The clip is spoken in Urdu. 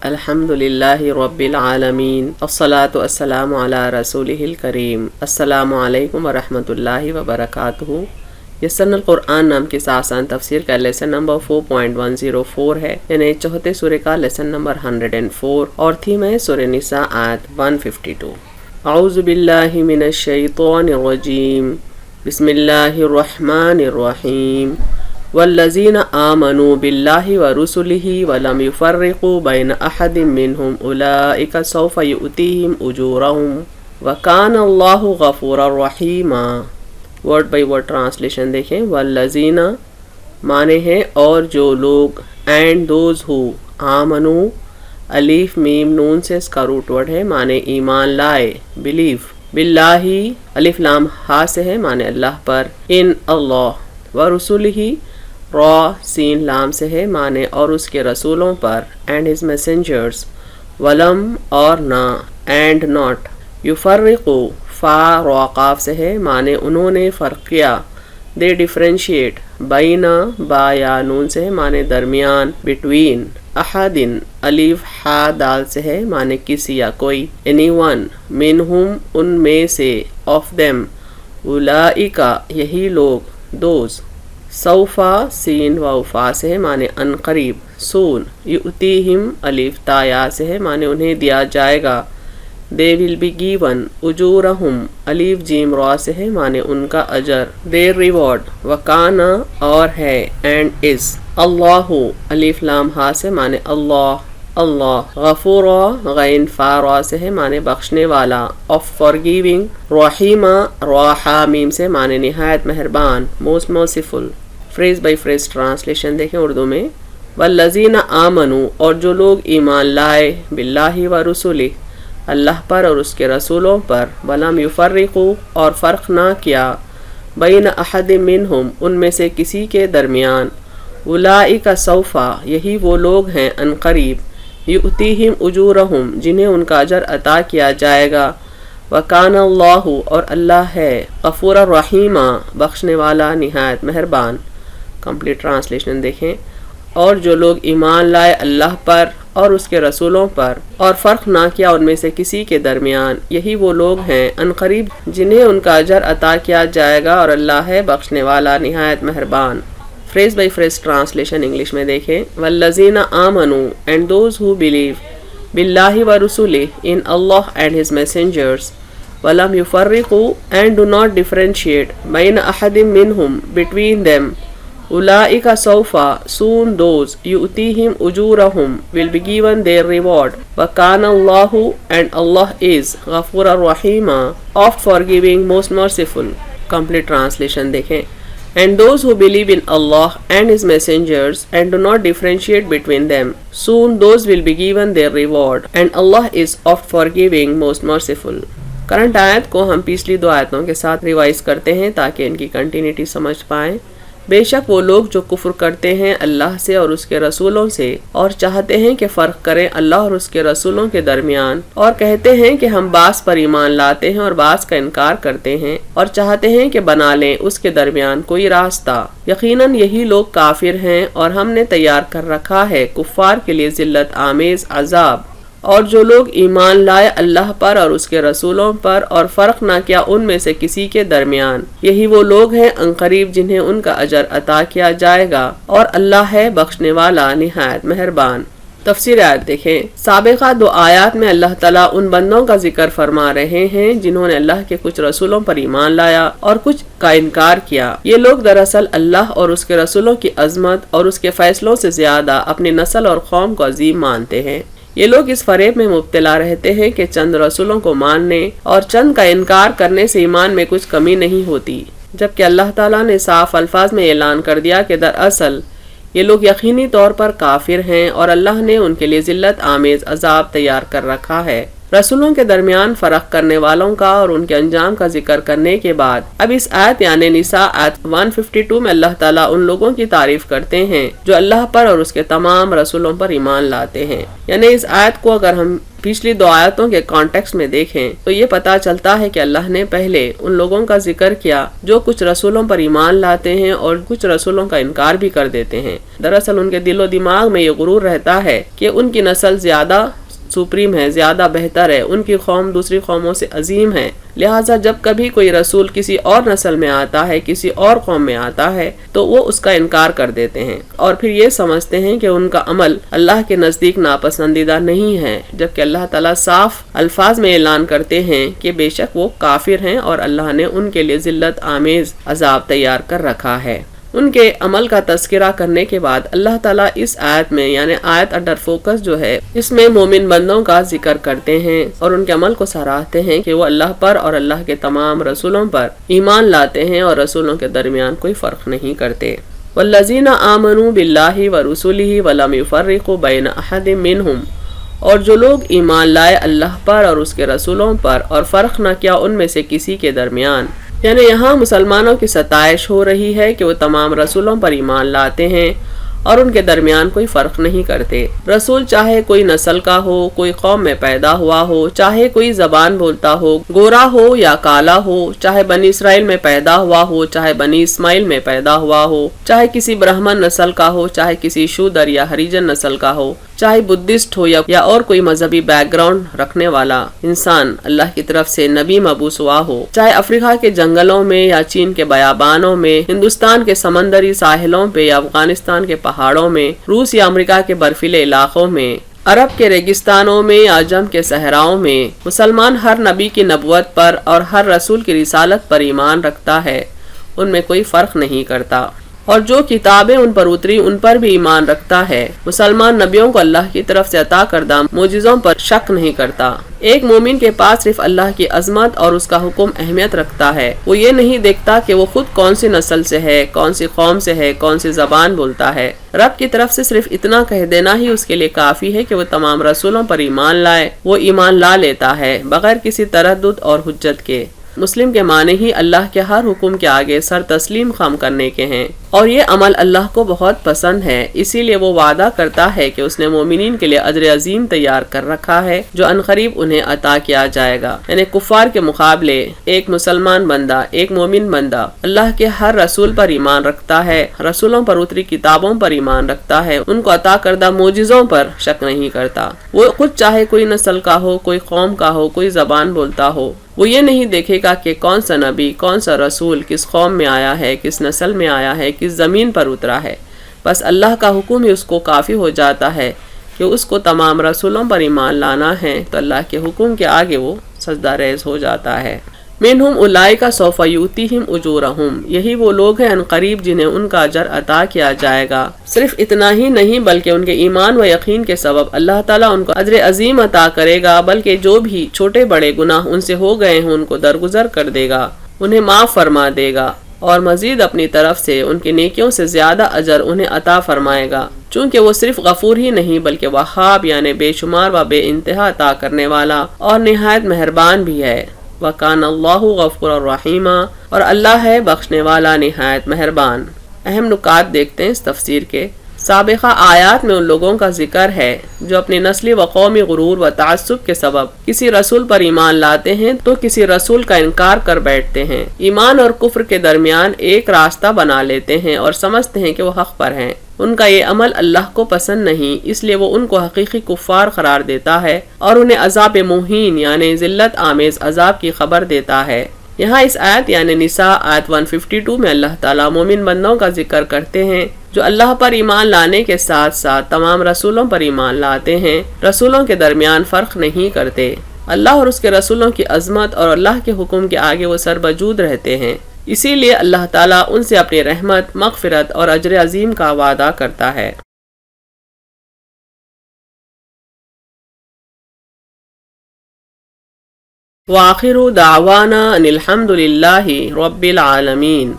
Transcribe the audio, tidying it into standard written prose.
الحمدللہ رب العالمین الصلاۃ والسلام علی رسولہ الکریم۔ السلام علیکم ورحمۃ اللہ وبرکاتہ۔ یسرنا القرآن نام کی آسان تفسیر کا لیسن نمبر 4.104 ہے، یعنی چوتھے سورہ کا لیسن نمبر 104 اور تھیم ہے سورہ نساء آیت 152۔ اعوذ باللہ من الشیطان الرجیم، بسم اللہ الرحمن الرحیم۔ والذین آمنوا باللہ ورسلہ ولم یفرقوا بین احد منہم اولئک سوف یؤتیہم اجورہم وکان اللہ غفورا رحیما۔ ورڈ بائی ورڈ ٹرانسلیشن دیکھیں۔ والذین معنی ہے اور جو لوگ، اینڈ دوز ہو، آمنو الف میم نون سے اس کا روٹ ورڈ ہے، معنی ایمان لائے، بلیو، باللہ الف لام ہا سے ہے، معنی اللہ پر، ان اللہ، ورسلہ را سین لام سے ہے، معنی اور اس کے رسولوں پر، اینڈ ہز میسنجرز، ولم اور نہ، اینڈ ناٹ، یفرقو فا را قاف سے ہے، معنی انہوں نے فرق کیا، دے ڈفرینشیٹ، بینا با یا نون سے ہے، معنی درمیان، بٹوین، احدن الف ہا دال سے ہے، معنی کسی یا کوئی، اینی ون، منہم ان میں سے، آف دیم، اولئکا یہی لوگ، دوز، سوفا سین و فا سے ہے، معنی ان قریب، سون، یؤتیہم الف تا یا سے ہے، معنی انہیں دیا جائے گا، دے ول بی گیون اجورہم الف جیم را سے ہے، معنی ان کا اجر، دیر ریوارڈ، وکانا اور ہے، اینڈ از، اللہ الف لام ہا سے، معنی اللہ، اللہ، غفورا غین فا را سے ہے، معنی بخشنے والا، آف فارگیونگ، رحیمہ را ہا میم سے، معنی نہایت مہربان، most merciful. Phrase by phrase translation دیکھیں اردو میں۔ والذین آمنوا اور جو لوگ ایمان لائے، باللہ و رسولہ اللہ پر اور اس کے رسولوں پر، ولم یفرقوا اور فرق نہ کیا، بین احد منہم ان میں سے کسی کے درمیان، اولئک سوفا یہی وہ لوگ ہیں ان قریب، یؤتیہم اجورہم جنہیں ان کا اجر عطا کیا جائے گا، وکان اللہ اور اللہ ہے، غفور الرحیمہ بخشنے والا نہایت مہربان۔ کمپلیٹ ٹرانسلیشن دیکھیں۔ اور جو لوگ ایمان لائے اللہ پر اور اس کے رسولوں پر اور فرق نہ کیا ان میں سے کسی کے درمیان، یہی وہ لوگ ہیں ان قریب جنہیں ان کا اجر عطا کیا جائے گا، اور اللہ ہے بخشنے والا نہایت مہربان۔ Phrase by phrase translation English میں دیکھیں۔ والذین آمنوا اینڈ دوز ہو بلیو باللہ ورسولہ ان اللہ اینڈ ہز میسنجرز ولم یفرقوا اینڈ ڈو ناٹ ڈفرینشیٹ بین احد منہم بٹوین them اولئک سوفا soon those یؤتیہم اجورہم will be given their reward وکان اللہ and Allah is غفور الرحیم oft forgiving most merciful۔ complete translation دیکھیں۔ And those who believe in Allah and His messengers and do not differentiate between them, soon those will be given their reward and Allah is oft forgiving most merciful۔ Current آیت کو ہم پچھلی دو آیتوں کے ساتھ ریوائز کرتے ہیں تاکہ ان کی کنٹینیوٹی سمجھ پائیں۔ بے شک وہ لوگ جو کفر کرتے ہیں اللہ سے اور اس کے رسولوں سے اور چاہتے ہیں کہ فرق کریں اللہ اور اس کے رسولوں کے درمیان، اور کہتے ہیں کہ ہم بعض پر ایمان لاتے ہیں اور بعض کا انکار کرتے ہیں، اور چاہتے ہیں کہ بنا لیں اس کے درمیان کوئی راستہ، یقیناً یہی لوگ کافر ہیں اور ہم نے تیار کر رکھا ہے کفار کے لیے ذلت آمیز عذاب۔ اور جو لوگ ایمان لائے اللہ پر اور اس کے رسولوں پر اور فرق نہ کیا ان میں سے کسی کے درمیان، یہی وہ لوگ ہیں عنقریب جنہیں ان کا اجر عطا کیا جائے گا، اور اللہ ہے بخشنے والا نہایت مہربان۔ تفسیر آیت دیکھیں۔ سابقہ دو آیات میں اللہ تعالیٰ ان بندوں کا ذکر فرما رہے ہیں جنہوں نے اللہ کے کچھ رسولوں پر ایمان لایا اور کچھ کا انکار کیا۔ یہ لوگ دراصل اللہ اور اس کے رسولوں کی عظمت اور اس کے فیصلوں سے زیادہ اپنی نسل اور قوم کو عظیم مانتے ہیں۔ یہ لوگ اس فریب میں مبتلا رہتے ہیں کہ چند رسولوں کو ماننے اور چند کا انکار کرنے سے ایمان میں کچھ کمی نہیں ہوتی، جبکہ اللہ تعالیٰ نے صاف الفاظ میں اعلان کر دیا کہ دراصل یہ لوگ یقینی طور پر کافر ہیں اور اللہ نے ان کے لیے ذلت آمیز عذاب تیار کر رکھا ہے۔ رسولوں کے درمیان فرق کرنے والوں کا اور ان کے انجام کا ذکر کرنے کے بعد اب اس آیت یعنی نساء آیت 152 میں اللہ تعالیٰ ان لوگوں کی تعریف کرتے ہیں جو اللہ پر اور اس کے تمام رسولوں پر ایمان لاتے ہیں۔ یعنی اس آیت کو اگر ہم پچھلی 2 آیتوں کے کانٹیکس میں دیکھیں تو یہ پتا چلتا ہے کہ اللہ نے پہلے ان لوگوں کا ذکر کیا جو کچھ رسولوں پر ایمان لاتے ہیں اور کچھ رسولوں کا انکار بھی کر دیتے ہیں۔ دراصل ان کے دل و دماغ میں یہ غرور رہتا ہے کہ ان کی نسل زیادہ سپریم ہے، زیادہ بہتر ہے، ان کی قوم دوسری قوموں سے عظیم ہے، لہٰذا جب کبھی کوئی رسول کسی اور نسل میں آتا ہے، کسی اور قوم میں آتا ہے تو وہ اس کا انکار کر دیتے ہیں اور پھر یہ سمجھتے ہیں کہ ان کا عمل اللہ کے نزدیک ناپسندیدہ نہیں ہے، جبکہ اللہ تعالیٰ صاف الفاظ میں اعلان کرتے ہیں کہ بے شک وہ کافر ہیں اور اللہ نے ان کے لیے ذلت آمیز عذاب تیار کر رکھا ہے۔ ان کے عمل کا تذکرہ کرنے کے بعد اللہ تعالیٰ اس آیت میں یعنی آیت انڈر فوکس جو ہے اس میں مومن بندوں کا ذکر کرتے ہیں اور ان کے عمل کو سراہتے ہیں کہ وہ اللہ پر اور اللہ کے تمام رسولوں پر ایمان لاتے ہیں اور رسولوں کے درمیان کوئی فرق نہیں کرتے۔ والذین آمنوا باللہ ورسولہ ولم یفرقوا بین احد منہم، اور جو لوگ ایمان لائے اللہ پر اور اس کے رسولوں پر اور فرق نہ کیا ان میں سے کسی کے درمیان، یعنی یہاں مسلمانوں کی ستائش ہو رہی ہے کہ وہ تمام رسولوں پر ایمان لاتے ہیں اور ان کے درمیان کوئی فرق نہیں کرتے۔ رسول چاہے کوئی نسل کا ہو، کوئی قوم میں پیدا ہوا ہو، چاہے کوئی زبان بولتا ہو، گورا ہو یا کالا ہو، چاہے بنی اسرائیل میں پیدا ہوا ہو، چاہے بنی اسماعیل میں پیدا ہوا ہو، چاہے کسی برہمن نسل کا ہو، چاہے کسی شودر یا ہریجن نسل کا ہو، چاہے بدھسٹ ہو یا اور کوئی مذہبی بیک گراؤنڈ رکھنے والا انسان اللہ کی طرف سے نبی مبعوث ہوا ہو، چاہے افریقہ کے جنگلوں میں یا چین کے بیابانوں میں، ہندوستان کے سمندری ساحلوں پہ یا افغانستان کے پہاڑوں میں، روس یا امریکہ کے برفیلے علاقوں میں، عرب کے ریگستانوں میں یا عجم کے صحراؤں میں، مسلمان ہر نبی کی نبوت پر اور ہر رسول کی رسالت پر ایمان رکھتا ہے، ان میں کوئی فرق نہیں کرتا، اور جو کتابیں ان پر اتری ان پر بھی ایمان رکھتا ہے۔ مسلمان نبیوں کو اللہ کی طرف سے عطا کردہ معجزوں پر شک نہیں کرتا۔ ایک مومن کے پاس صرف اللہ کی عظمت اور اس کا حکم اہمیت رکھتا ہے، وہ یہ نہیں دیکھتا کہ وہ خود کون سی نسل سے ہے، کون سی قوم سے ہے، کون سی زبان بولتا ہے۔ رب کی طرف سے صرف اتنا کہہ دینا ہی اس کے لیے کافی ہے کہ وہ تمام رسولوں پر ایمان لائے، وہ ایمان لا لیتا ہے بغیر کسی تردد اور حجت کے۔ مسلم کے معنی ہی اللہ کے ہر حکم کے آگے سر تسلیم خم کرنے کے ہیں، اور یہ عمل اللہ کو بہت پسند ہے، اسی لیے وہ وعدہ کرتا ہے کہ اس نے مومنین کے لیے اجر عظیم تیار کر رکھا ہے جو عنقریب انہیں عطا کیا جائے گا۔ یعنی کفار کے مقابلے ایک مسلمان بندہ، ایک مومن بندہ اللہ کے ہر رسول پر ایمان رکھتا ہے، رسولوں پر اتری کتابوں پر ایمان رکھتا ہے، ان کو عطا کردہ معجزوں پر شک نہیں کرتا۔ وہ خود چاہے کوئی نسل کا ہو، کوئی قوم کا ہو، کوئی زبان بولتا ہو، وہ یہ نہیں دیکھے گا کہ کون سا نبی، کون سا رسول کس قوم میں آیا ہے، کس نسل میں آیا ہے، کس زمین پر اترا ہے، بس اللہ کا حکم ہی اس کو کافی ہو جاتا ہے کہ اس کو تمام رسولوں پر ایمان لانا ہے، تو اللہ کے حکم کے آگے وہ سجدہ ریز ہو جاتا ہے۔ منہم اولئک سوف یؤتیہم اجورہم، یہی وہ لوگ ہیں عنقریب جنہیں ان کا اجر عطا کیا جائے گا۔ صرف اتنا ہی نہیں بلکہ ان کے ایمان و یقین کے سبب اللہ تعالیٰ ان کو اجر عظیم عطا کرے گا، بلکہ جو بھی چھوٹے بڑے گناہ ان سے ہو گئے ہیں ان کو درگزر کر دے گا، انہیں معاف فرما دے گا، اور مزید اپنی طرف سے ان کی نیکیوں سے زیادہ اجر انہیں عطا فرمائے گا، چونکہ وہ صرف غفور ہی نہیں بلکہ وہاب یعنی بے شمار و بے انتہا عطا کرنے والا اور نہایت مہربان بھی ہے۔ وَكَانَ اللَّهُ غَفُورًا رَحِيمًا، اور اللہ ہے بخشنے والا نہایت مہربان۔ اہم نکات دیکھتے ہیں اس تفسیر کے۔ سابقہ آیات میں ان لوگوں کا ذکر ہے جو اپنی نسلی و قومی غرور و تعصب کے سبب کسی رسول پر ایمان لاتے ہیں تو کسی رسول کا انکار کر بیٹھتے ہیں، ایمان اور کفر کے درمیان ایک راستہ بنا لیتے ہیں اور سمجھتے ہیں کہ وہ حق پر ہیں۔ ان کا یہ عمل اللہ کو پسند نہیں، اس لیے وہ ان کو حقیقی کفار قرار دیتا ہے اور انہیں عذاب مہین یعنی ذلت آمیز عذاب کی خبر دیتا ہے۔ یہاں اس آیت یعنی نساء آیت 152 میں اللہ تعالیٰ مومن بندوں کا ذکر کرتے ہیں جو اللہ پر ایمان لانے کے ساتھ ساتھ تمام رسولوں پر ایمان لاتے ہیں، رسولوں کے درمیان فرق نہیں کرتے، اللہ اور اس کے رسولوں کی عظمت اور اللہ کے حکم کے آگے وہ سربجود رہتے ہیں، اسی لیے اللہ تعالیٰ ان سے اپنی رحمت، مغفرت اور اجر عظیم کا وعدہ کرتا ہے۔ وآخر دعوانا ان الحمد للہ رب العالمین۔